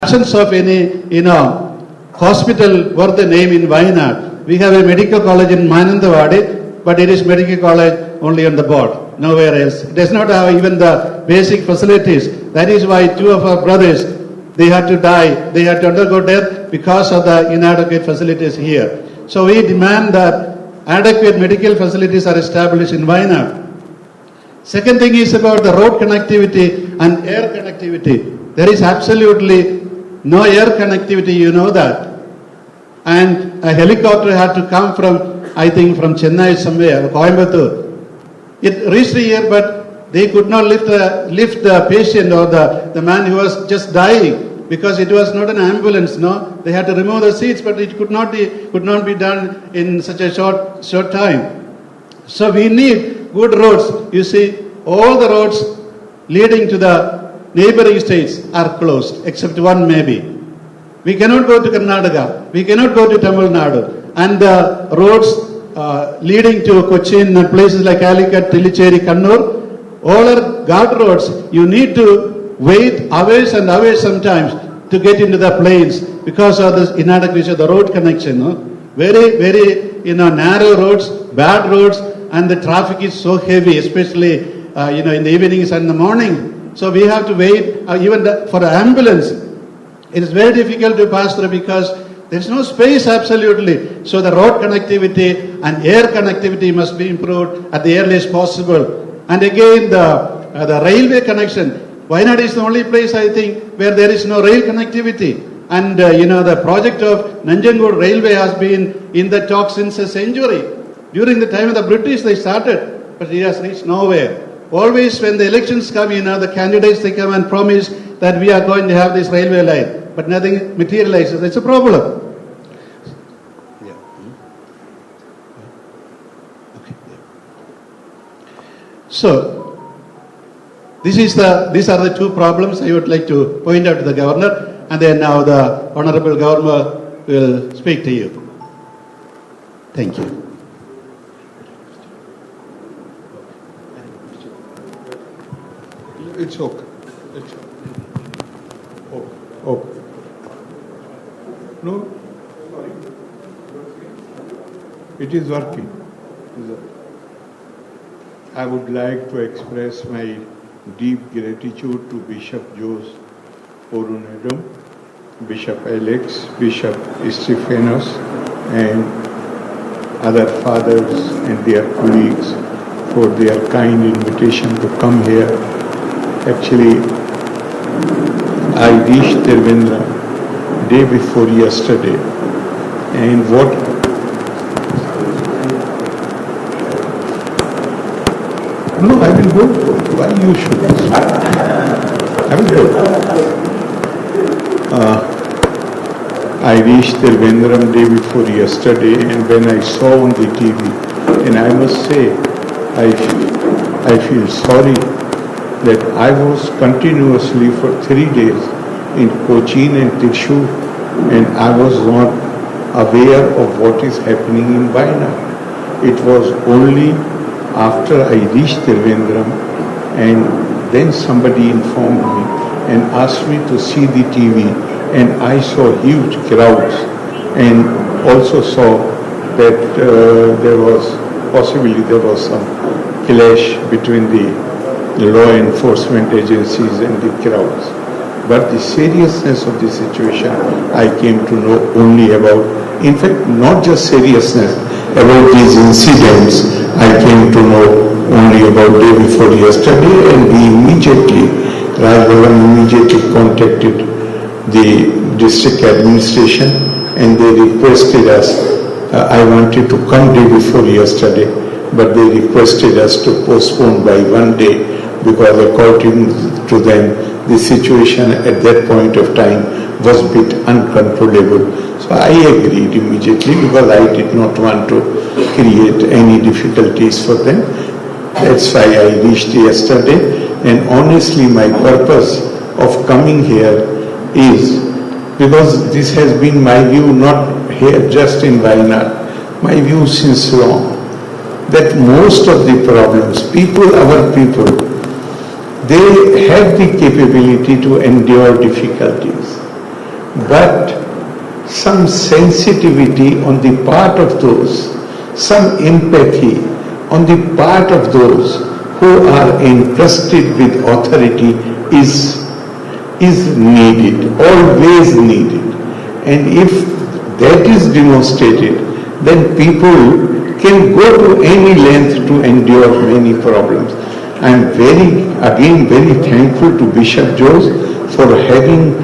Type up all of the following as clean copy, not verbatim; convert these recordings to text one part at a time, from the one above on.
absence of any, hospital worth the name in Wayanad. We have a medical college in Manandavadi, but it is medical college only on the board, nowhere else. It does not have even the basic facilities. That is why two of our brothers, they had to die, they had to undergo death because of the inadequate facilities here. So we demand that adequate medical facilities are established in Wayanad. Second thing is about the road connectivity and air connectivity. There is absolutely no air connectivity, you know that. And a helicopter had to come from, I think, from Chennai somewhere, Coimbatore. It reached here, but they could not lift the patient or the man who was just dying, because it was not an ambulance, no. They had to remove the seats, but it could not be done in such a short time. So we need good roads. You see, all the roads leading to the neighboring states are closed, except one maybe. We cannot go to Karnataka, we cannot go to Tamil Nadu, and the roads leading to Cochin and places like Calicut, Tilicheri, Kannur, all are guard roads. You need to wait hours and hours sometimes to get into the plains because of this inadequacy of the road connection. No? Very, very, narrow roads, bad roads, and the traffic is so heavy, especially, in the evenings and the morning. So we have to wait, even for the ambulance. It is very difficult to pass through because there is no space absolutely. So the road connectivity and air connectivity must be improved at the earliest possible. And again, the railway connection. Wayanad is the only place, I think, where there is no rail connectivity. And, the project of Nanjangud Railway has been in the talk since a century. During the time of the British, they started, but it has reached nowhere. Always when the elections come, the candidates, they come and promise that we are going to have this railway line, but nothing materializes. It's a problem. So, these are the two problems I would like to point out to the governor, and then now the honorable governor will speak to you. Thank you. It's okay. It's okay. Okay. No? It is working. I would like to express my deep gratitude to Bishop Jose Orunedum, Bishop Alex, Bishop Stephanos, and other fathers and their colleagues for their kind invitation to come here. Actually, I reached Trivandrum day before yesterday, and what no, I will go. Why you should? I will go. I reached Trivandrum day before yesterday, and when I saw on the TV, and I must say, I feel sorry that I was continuously for 3 days in Cochin and Tissue, and I was not aware of what is happening in Wayanad. It was only after I reached Trivandrum and then somebody informed me and asked me to see the TV, and I saw huge crowds and also saw that there was some clash between the law enforcement agencies and the crowds. But the seriousness of the situation I came to know only about, in fact, not just seriousness, about these incidents I came to know only about day before yesterday, and we immediately contacted the district administration, and they requested us, I wanted to come day before yesterday, but they requested us to postpone by 1 day because according to them, the situation at that point of time was a bit uncontrollable. So I agreed immediately because I did not want to create any difficulties for them. That's why I reached yesterday, and honestly my purpose of coming here is because this has been my view, not here just in Wayanad, my view since long, that most of the problems, our people, they have the capability to endure difficulties. but some sensitivity on the part of those, some empathy on the part of those who are entrusted with authority is needed, always needed. And if that is demonstrated, then people can go to any length to endure many problems. I am very thankful to Bishop Jose for having,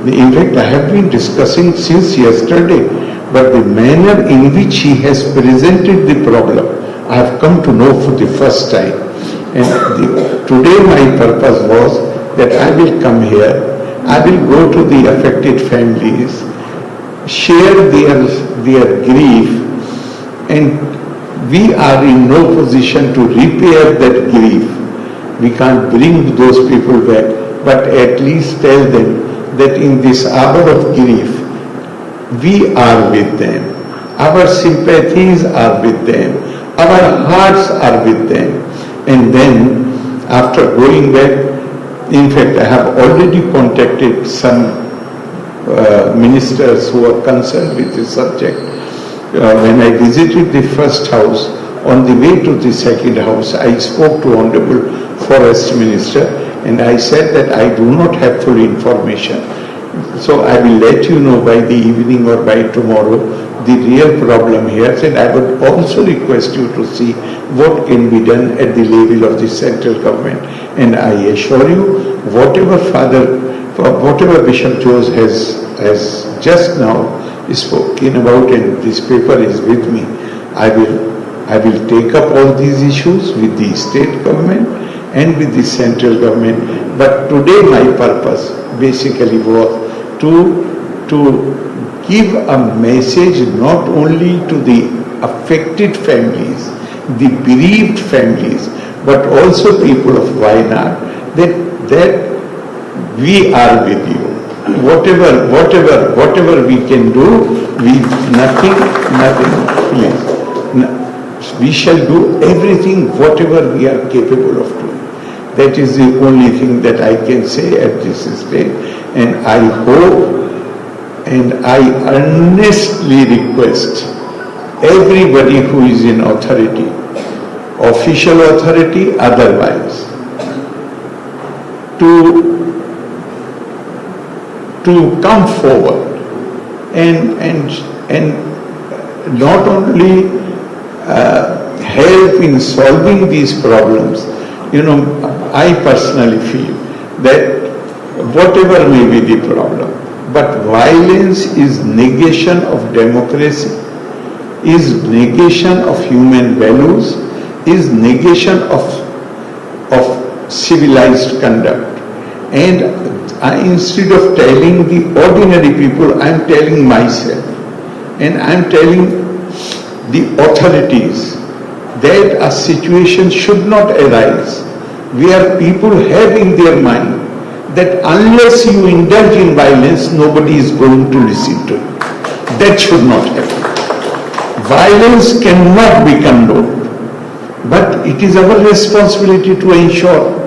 in fact I have been discussing since yesterday, but the manner in which he has presented the problem, I have come to know for the first time. And today my purpose was that I will come here, I will go to the affected families, share their grief, and we are in no position to repair that grief. We can't bring those people back, but at least tell them that in this hour of grief, we are with them. Our sympathies are with them. Our hearts are with them. And then, after going back, in fact, I have already contacted some ministers who are concerned with this subject. When I visited the first house, on the way to the second house, I spoke to Honorable Forest Minister and I said that I do not have full information. So I will let you know by the evening or by tomorrow the real problem here, and I would also request you to see what can be done at the level of the central government. And I assure you, whatever Bishop Jose has just now spoken about, and this paper is with me, I will take up all these issues with the state government and with the central government. But today my purpose basically was to give a message not only to the affected families, the bereaved families, but also people of Wayanad, that we are with you. Whatever we can do, nothing, please. We shall do everything, whatever we are capable of doing. That is the only thing that I can say at this stage. And I hope and I earnestly request everybody who is in authority, official authority, otherwise, to come forward and not only help in solving these problems. You know, I personally feel that whatever may be the problem, but violence is negation of democracy, is negation of human values, is negation of civilized conduct. And instead of telling the ordinary people, I am telling myself, and I am telling the authorities that a situation should not arise where people have in their mind that unless you indulge in violence, nobody is going to listen to you. That should not happen. Violence cannot be condoned, but it is our responsibility to ensure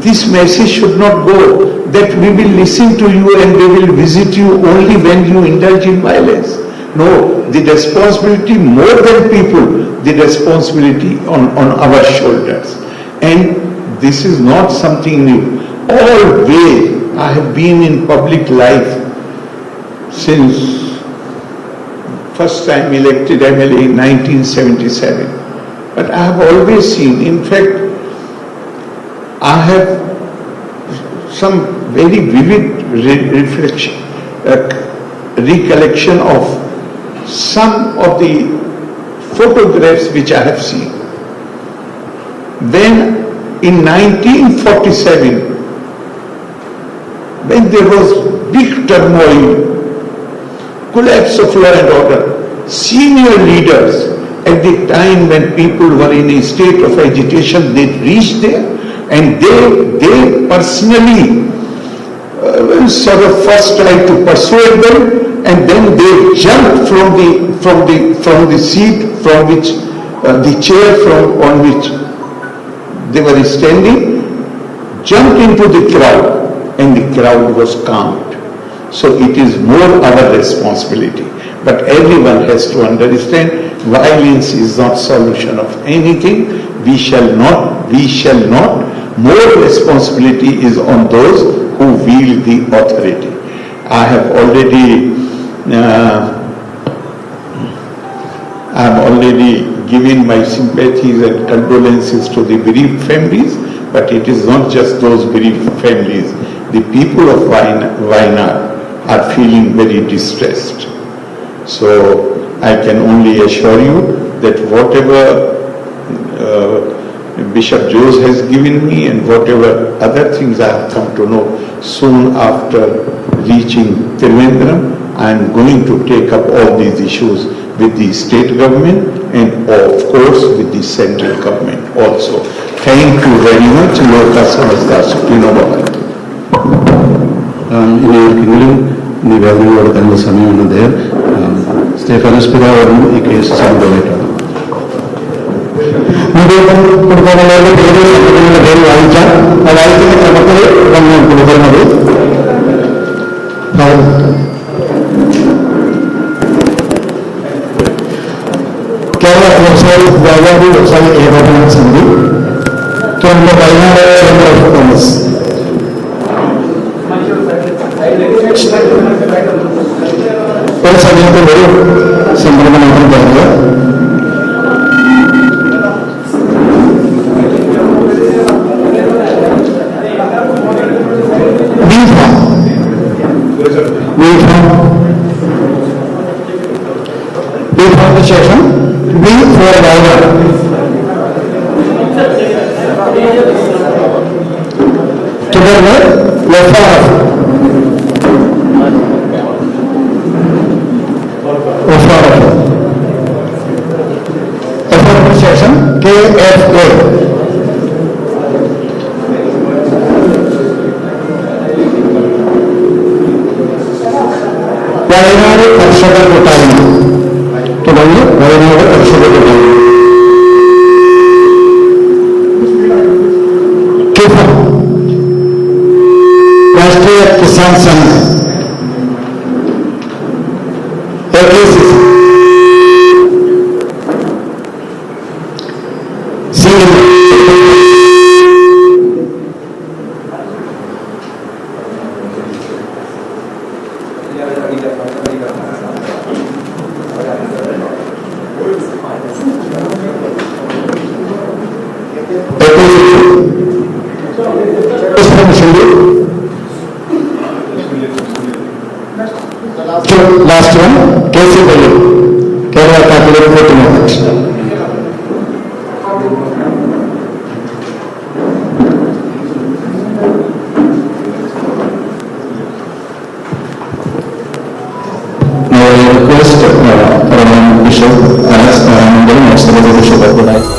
this message should not go that we will listen to you and we will visit you only when you indulge in violence. No, the responsibility more than people, the responsibility on our shoulders. And this is not something new. Always I have been in public life since first time elected MLA in 1977. But I have always seen, in fact, I have some very vivid recollection of some of the photographs which I have seen. When in 1947, when there was big turmoil, collapse of law and order, senior leaders at the time when people were in a state of agitation, they reached there and they personally sort of first tried to persuade them, and then they jumped from the seat from which the chair on which they were standing, jumped into the crowd, and the crowd was calmed. So it is more our responsibility. But everyone has to understand violence is not solution of anything. We shall not. More responsibility is on those who wield the authority. I have already given my sympathies and condolences to the bereaved families, but it is not just those bereaved families. The people of Wayanad are feeling very distressed. So I can only assure you that whatever Bishop Jose has given me and whatever other things I have come to know soon after reaching Trivandrum, I am going to take up all these issues with the state government and of course with the central government also. Thank you very much. Loka Samasta Sukhino Bhavantu. ഇനിയെങ്കിലും നിവേദനം കൊടുക്കാനുള്ള സമയമാണ് അദ്ദേഹം സ്റ്റെഫാനസ് പിതാവാണ് ഈ case സംഭവമായിട്ടാണ് നിവേദനം കൊടുക്കാനുള്ളവരുടെ പേര് സംഘടനയുടെ പേര് വായിക്കാം ആ വായിക്കുന്ന ക്രമത്തിൽ നമ്മൾ കൊടുക്കുന്നത് കേരള വ്യാപാരി വ്യവസായ ഏകോപന സമിതി Kerala Wayanad chamber of commerce ഒരു സമയത്ത് ഒരു സംഘടന മാത്രം പറയുക ബിഫോമിന് ശേഷം ബി ഫോർ വയനാട് തുടർന്ന് എഫ്ആർഎഫ് ശേഷം കെ എഫ് എ വയനാട് കർഷകർ കൂട്ടായ്മ തുടർന്ന് വയനാട് കർഷകർ കൂട്ടായ്മ രാഷ്ട്രീയ Kisan Sangh Last one, KCW, Kerala Catholic Voting Act. Now I request Bishop as the Bishop of the night.